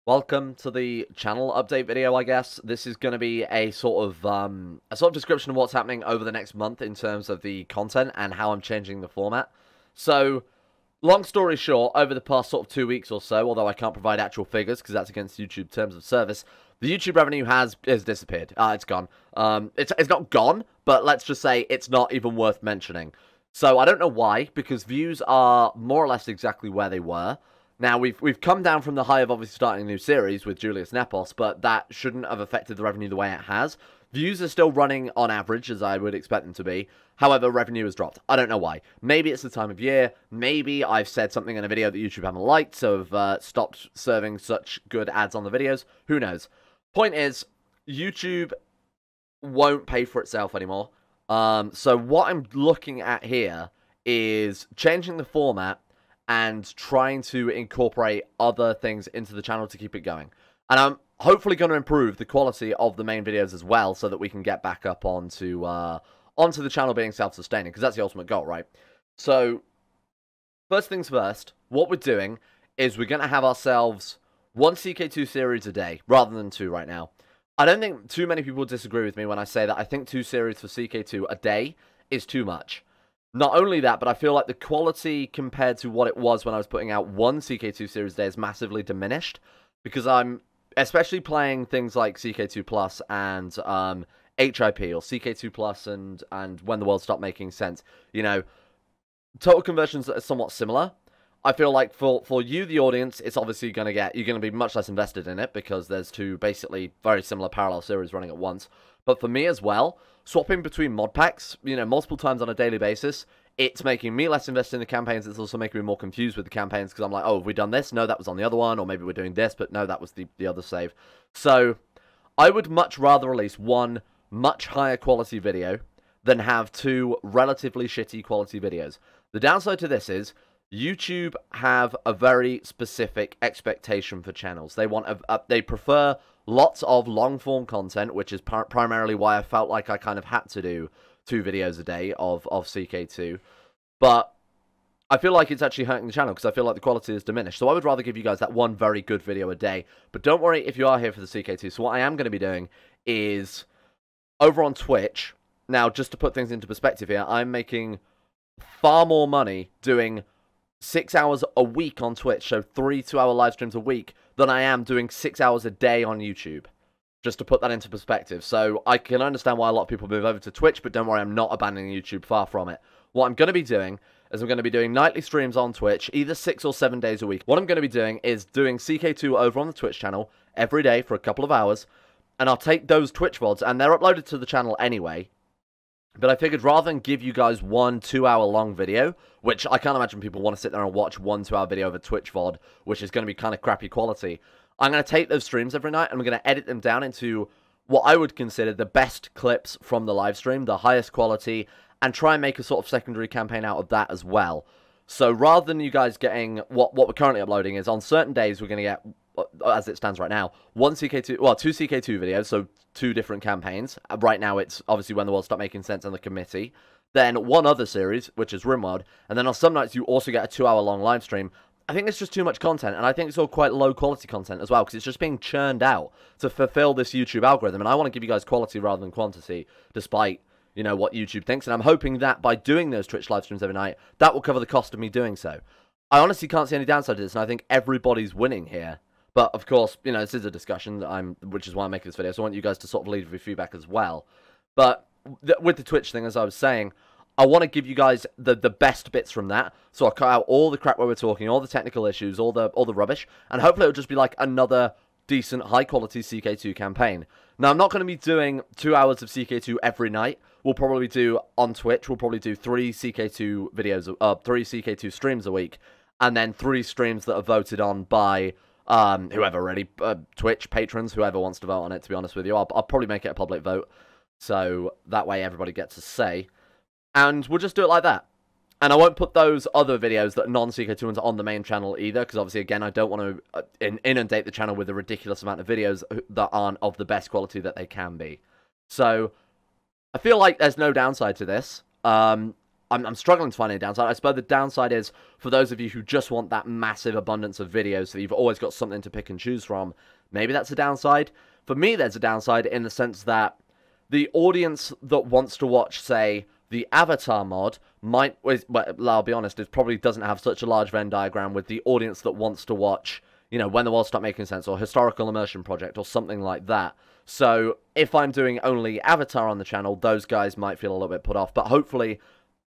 Welcome to the channel update video, I guess. This is going to be a sort of description of what's happening over the next month in terms of the content and how I'm changing the format. So, long story short, over the past sort of 2 weeks or so, although I can't provide actual figures because that's against YouTube terms of service, the YouTube revenue has disappeared. It's gone. It's not gone, but let's just say it's not even worth mentioning. So I don't know why, because views are more or less exactly where they were. Now, we've come down from the high of obviously starting a new series with Julius Nepos, but that shouldn't have affected the revenue the way it has. Views are still running on average, as I would expect them to be. However, revenue has dropped. I don't know why. Maybe it's the time of year. Maybe I've said something in a video that YouTube haven't liked, so have stopped serving such good ads on the videos. Who knows? Point is, YouTube won't pay for itself anymore. So what I'm looking at here is changing the format and trying to incorporate other things into the channel to keep it going. And I'm hopefully going to improve the quality of the main videos as well, so that we can get back up onto the channel being self-sustaining, because that's the ultimate goal, right? So, first things first, what we're doing is we're going to have ourselves one CK2 series a day, rather than two right now. I don't think too many people disagree with me when I say that I think 2 series for CK2 a day is too much. Not only that, but I feel like the quality compared to what it was when I was putting out one CK2 series a day is massively diminished, because I'm especially playing things like CK2 Plus and HIP, or CK2 Plus and When the World Stopped Making Sense. You know, total conversions are somewhat similar. I feel like for you, the audience, it's obviously you're going to be much less invested in it, because there's two basically very similar parallel series running at once. But for me as well, swapping between mod packs, you know, multiple times on a daily basis, it's making me less invested in the campaigns. It's also making me more confused with the campaigns, because I'm like, oh, have we done this? No, that was on the other one. Or maybe we're doing this, but no, that was the other save. So I would much rather release one much higher quality video than have two relatively shitty quality videos. The downside to this is YouTube have a very specific expectation for channels. They want they prefer lots of long-form content, which is primarily why I felt like I kind of had to do 2 videos a day of CK2. But I feel like it's actually hurting the channel, because I feel like the quality is diminished. So I would rather give you guys that one very good video a day. But don't worry if you are here for the CK2. So what I am going to be doing is, over on Twitch, now just to put things into perspective here, I'm making far more money doing 6 hours a week on Twitch, so 3 2-hour live streams a week, than I am doing 6 hours a day on YouTube. Just to put that into perspective. So I can understand why a lot of people move over to Twitch, but don't worry, I'm not abandoning YouTube, far from it. What I'm going to be doing is I'm going to be doing nightly streams on Twitch, either 6 or 7 days a week. What I'm going to be doing is doing CK2 over on the Twitch channel every day for a couple of hours, and I'll take those Twitch VODs, and they're uploaded to the channel anyway. But I figured rather than give you guys one 2-hour long video, which I can't imagine people want to sit there and watch one 2-hour video of a Twitch VOD, which is going to be kind of crappy quality, I'm going to take those streams every night and I'm going to edit them down into what I would consider the best clips from the live stream, the highest quality, and try and make a sort of secondary campaign out of that as well. So rather than you guys getting what we're currently uploading is, on certain days we're going to get, as it stands right now, two CK2 videos, so 2 different campaigns. Right now it's obviously When the World Stopped Making Sense and The Committee. Then one other series, which is RimWorld, and then on some nights you also get a 2-hour long live stream. I think it's just too much content, and I think it's all quite low quality content as well, because it's just being churned out to fulfill this YouTube algorithm, and I want to give you guys quality rather than quantity, despite, you know, what YouTube thinks, and I'm hoping that by doing those Twitch live streams every night, that will cover the cost of me doing so. I honestly can't see any downside to this, and I think everybody's winning here. But, of course, you know, this is a discussion, which is why I'm making this video, so I want you guys to sort of leave your feedback as well. But with the Twitch thing, as I was saying, I want to give you guys the best bits from that, so I'll cut out all the crap where we're talking, all the technical issues, all the rubbish, and hopefully it'll just be like another decent, high-quality CK2 campaign. Now, I'm not going to be doing 2 hours of CK2 every night. We'll probably do, on Twitch, we'll probably do 3 CK2 videos, 3 CK2 streams a week, and then 3 streams that are voted on by whoever really, Twitch, patrons, whoever wants to vote on it, to be honest with you. I'll probably make it a public vote, so that way everybody gets a say. And we'll just do it like that. And I won't put those other videos that are non-CK2 ones on the main channel either, because obviously, again, I don't want to inundate the channel with a ridiculous amount of videos that aren't of the best quality that they can be. So, I feel like there's no downside to this. I'm struggling to find any downside. I suppose the downside is, for those of you who just want that massive abundance of videos, so you've always got something to pick and choose from, maybe that's a downside. For me, there's a downside in the sense that the audience that wants to watch, say, the Avatar mod might, well, I'll be honest, it probably doesn't have such a large Venn diagram with the audience that wants to watch, you know, When the World Stopped Making Sense, or Historical Immersion Project, or something like that. So if I'm doing only Avatar on the channel, those guys might feel a little bit put off. But hopefully,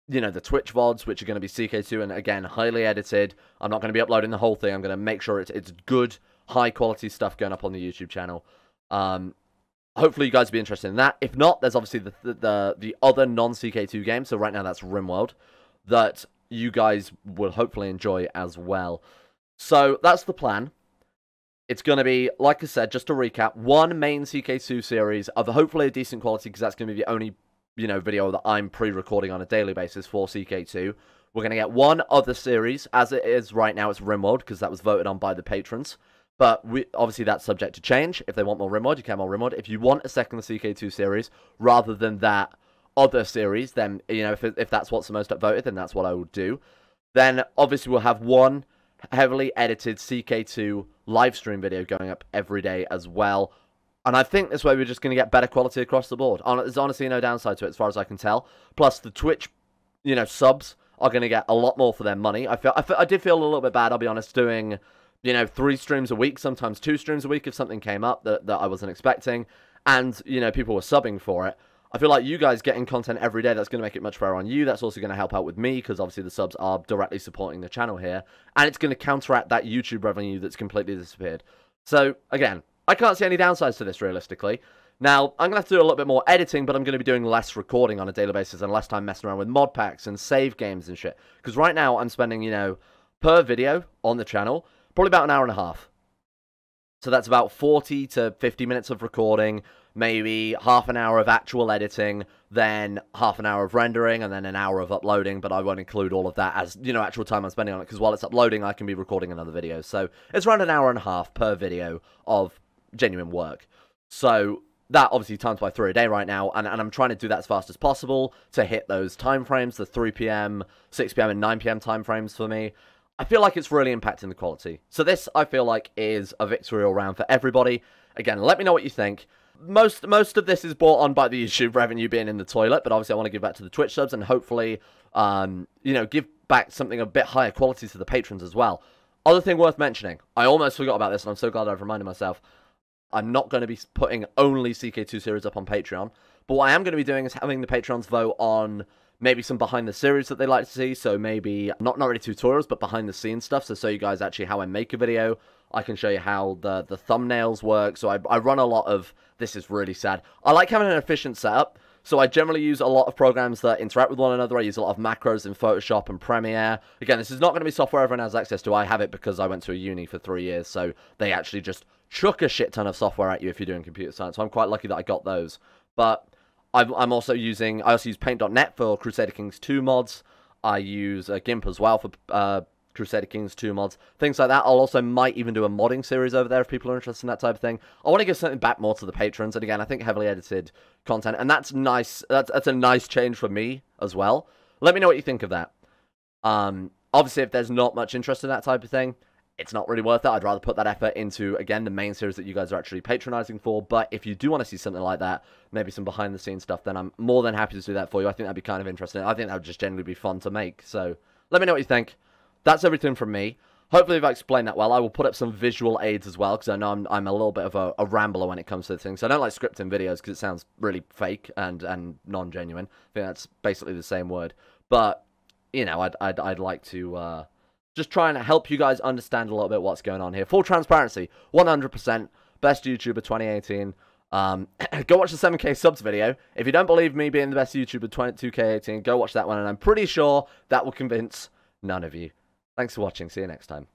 you know, the Twitch VODs, which are going to be CK2, and again, highly edited. I'm not going to be uploading the whole thing. I'm going to make sure it's good, high-quality stuff going up on the YouTube channel. Hopefully you guys will be interested in that. If not, there's obviously the other non-CK2 game. So right now that's RimWorld, that you guys will hopefully enjoy as well. So that's the plan. It's going to be, like I said, just to recap, one main CK2 series of hopefully a decent quality, because that's going to be the only, you know, video that I'm pre-recording on a daily basis for CK2. We're going to get one other series. As it is right now, it's RimWorld, because that was voted on by the patrons. But obviously that's subject to change. If they want more RimWorld, you can more RimWorld. If you want a second CK2 series, rather than that other series, then, you know, if that's what's the most upvoted, then that's what I will do. Then, obviously, we'll have one heavily edited CK2 live stream video going up every day as well. And I think this way we're just going to get better quality across the board. There's honestly no downside to it as far as I can tell. Plus, the Twitch, you know, subs are going to get a lot more for their money. I did feel a little bit bad, I'll be honest, doing, you know, 3 streams a week, sometimes 2 streams a week if something came up that I wasn't expecting. And, you know, people were subbing for it. I feel like you guys getting content every day, that's going to make it much fairer on you. That's also going to help out with me, because obviously the subs are directly supporting the channel here. And it's going to counteract that YouTube revenue that's completely disappeared. So, again, I can't see any downsides to this, realistically. Now, I'm going to have to do a little bit more editing, but I'm going to be doing less recording on a daily basis and less time messing around with mod packs and save games and shit. Because right now, I'm spending, you know, per video on the channel, probably about an hour and a half. So that's about 40 to 50 minutes of recording, maybe half an hour of actual editing, then half an hour of rendering, and then an hour of uploading, but I won't include all of that as, you know, actual time I'm spending on it, because while it's uploading, I can be recording another video. So it's around an hour and a half per video of genuine work. So that obviously times by 3 a day right now, and I'm trying to do that as fast as possible to hit those time frames, the 3 PM, 6 PM, and 9 PM time frames for me. I feel like it's really impacting the quality. So this, I feel like, is a victory all round for everybody. Again, let me know what you think. Most of this is brought on by the YouTube revenue being in the toilet, but obviously I want to give back to the Twitch subs and hopefully, you know, give back something a bit higher quality to the patrons as well. Other thing worth mentioning, I almost forgot about this, and I'm so glad I've reminded myself. I'm not going to be putting only CK2 series up on Patreon, but what I am going to be doing is having the patrons vote on maybe some behind the series that they like to see. So maybe not really tutorials, but behind the scenes stuff. So you guys actually how I make a video. I can show you how the thumbnails work. So I run a lot of, this is really sad, I like having an efficient setup. So I generally use a lot of programs that interact with one another. I use a lot of macros in Photoshop and Premiere. Again, this is not going to be software everyone has access to. I have it because I went to a uni for 3 years. So they actually just chuck a shit ton of software at you if you're doing computer science. So I'm quite lucky that I got those. But I also use Paint.net for Crusader Kings 2 mods. I use GIMP as well for Crusader Kings 2 mods. Things like that. I'll also might even do a modding series over there if people are interested in that type of thing. I want to give something back more to the patrons. And again, I think heavily edited content. And that's nice. That's a nice change for me as well. Let me know what you think of that. Obviously, if there's not much interest in that type of thing, it's not really worth it. I'd rather put that effort into, again, the main series that you guys are actually patronizing for. But if you do want to see something like that, maybe some behind-the-scenes stuff, then I'm more than happy to do that for you. I think that'd be kind of interesting. I think that would just generally be fun to make. So let me know what you think. That's everything from me. Hopefully, if I explained that well, I will put up some visual aids as well, because I know I'm a little bit of a rambler when it comes to things. So I don't like scripting videos because it sounds really fake and non-genuine. I think that's basically the same word. But, you know, I'd like to just try and help you guys understand a little bit what's going on here. Full transparency, 100%, best YouTuber 2018. Go watch the 7K subs video. If you don't believe me being the best YouTuber 2K18, go watch that one, and I'm pretty sure that will convince none of you. Thanks for watching. See you next time.